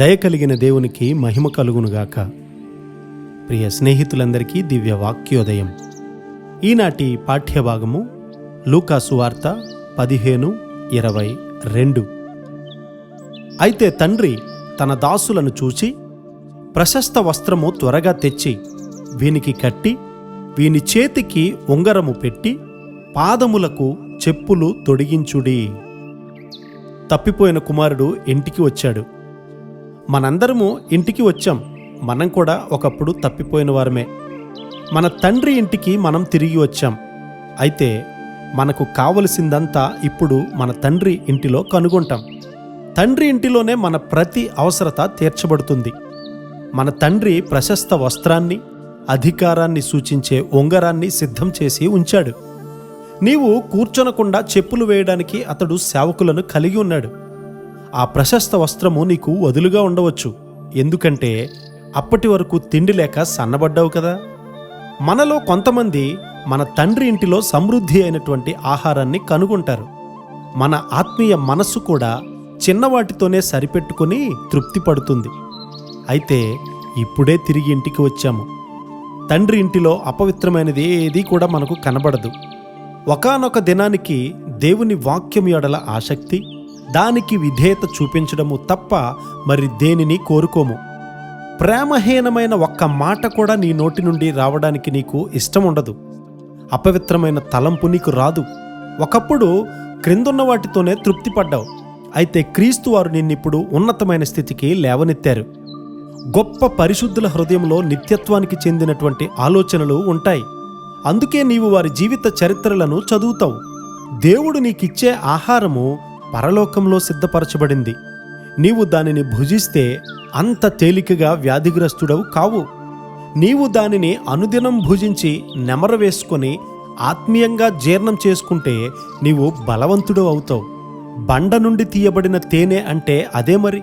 దయ కలిగిన దేవునికి మహిమ కలుగునుగాక. ప్రియ స్నేహితులందరికీ దివ్య వాక్యోదయం. ఈనాటి పాఠ్యభాగము లూకా సువార్త 15:22. అయితే తండ్రి తన దాసులను చూచి, ప్రశస్త వస్త్రము త్వరగా తెచ్చి వీనికి కట్టి, వీని చేతికి ఉంగరము పెట్టి, పాదములకు చెప్పులు తొడిగించుడి. తప్పిపోయిన కుమారుడు ఇంటికి వచ్చాడు. మనందరము ఇంటికి వచ్చాం. మనం కూడా ఒకప్పుడు తప్పిపోయిన వారమే. మన తండ్రి ఇంటికి మనం తిరిగి వచ్చాం. అయితే మనకు కావలసిందంతా ఇప్పుడు మన తండ్రి ఇంటిలో కనుగొంటాం. తండ్రి ఇంటిలోనే మన ప్రతి అవసరత తీర్చబడుతుంది. మన తండ్రి ప్రశస్త వస్త్రాన్ని, అధికారాన్ని సూచించే ఉంగరాన్ని సిద్ధం చేసి ఉంచాడు. నీవు కూర్చొనకుండా చెప్పులు వేయడానికి అతడు సేవకులను కలిగి ఉన్నాడు. ఆ ప్రశస్త వస్త్రము నీకు వదులుగా ఉండవచ్చు. ఎందుకంటే అప్పటి వరకు తిండి లేక సన్నబడ్డావు కదా. మనలో కొంతమంది మన తండ్రి ఇంటిలో సమృద్ధి అయినటువంటి ఆహారాన్ని కనుగొంటారు. మన ఆత్మీయ మనస్సు కూడా చిన్నవాటితోనే సరిపెట్టుకుని తృప్తి పడుతుంది. అయితే ఇప్పుడే తిరిగి ఇంటికి వచ్చాము. తండ్రి ఇంటిలో అపవిత్రమైనది ఏదీ కూడా మనకు కనబడదు. ఒకానొక దినానికి దేవుని వాక్యం ఎడల ఆసక్తి, దానికి విధేయత చూపించడము తప్ప మరి దేనిని కోరుకోము. ప్రేమహీనమైన ఒక్క మాట కూడా నీ నోటి నుండి రావడానికి నీకు ఇష్టం ఉండదు. అపవిత్రమైన తలంపు నీకు రాదు. ఒకప్పుడు క్రిందున్న వాటితోనే తృప్తి పడ్డావు. అయితే క్రీస్తు వారు నిన్నిప్పుడు ఉన్నతమైన స్థితికి లేవనెత్తారు. గొప్ప పరిశుద్ధుల హృదయంలో నిత్యత్వానికి చెందినటువంటి ఆలోచనలు ఉంటాయి. అందుకే నీవు వారి జీవిత చరిత్రలను చదువుతావు. దేవుడు నీకిచ్చే ఆహారము పరలోకంలో సిద్ధపరచబడింది. నీవు దానిని భుజిస్తే అంత తేలికగా వ్యాధిగ్రస్తుడవు కావు. నీవు దానిని అనుదినం భుజించి నెమరు వేసుకొని ఆత్మీయంగా జీర్ణం చేసుకుంటే నీవు బలవంతుడు అవుతావు. బండ నుండి తీయబడిన తేనె అంటే అదే మరి.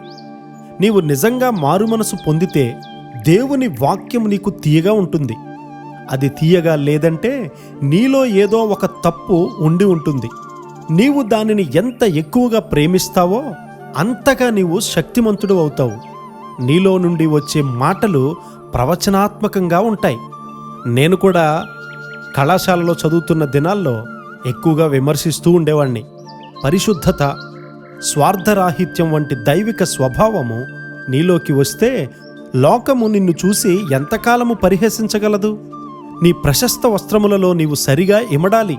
నీవు నిజంగా మారుమనసు పొందితే దేవుని వాక్యం నీకు తీయగా ఉంటుంది. అది తీయగా లేదంటే నీలో ఏదో ఒక తప్పు ఉండి ఉంటుంది. నీవు దానిని ఎంత ఎక్కువగా ప్రేమిస్తావో అంతగా నీవు శక్తిమంతుడు అవుతావు. నీలో నుండి వచ్చే మాటలు ప్రవచనాత్మకంగా ఉంటాయి. నేను కూడా కళాశాలలో చదువుతున్న దినాల్లో ఎక్కువగా విమర్శిస్తూ ఉండేవాణ్ణి. పరిశుద్ధత, స్వార్థరాహిత్యం వంటి దైవిక స్వభావము నీలోకి వస్తే లోకము నిన్ను చూసి ఎంతకాలము పరిహసించగలదు? నీ ప్రశస్త వస్త్రములలో నీవు సరిగా ఇమడాలి.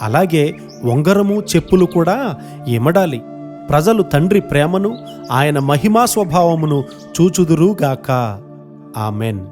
అలాగే ఉంగరము, చెప్పులు కూడా ఇమడాలి. ప్రజలు తండ్రి ప్రేమను, ఆయన మహిమా స్వభావమును చూచుదురుగాక. ఆమెన్.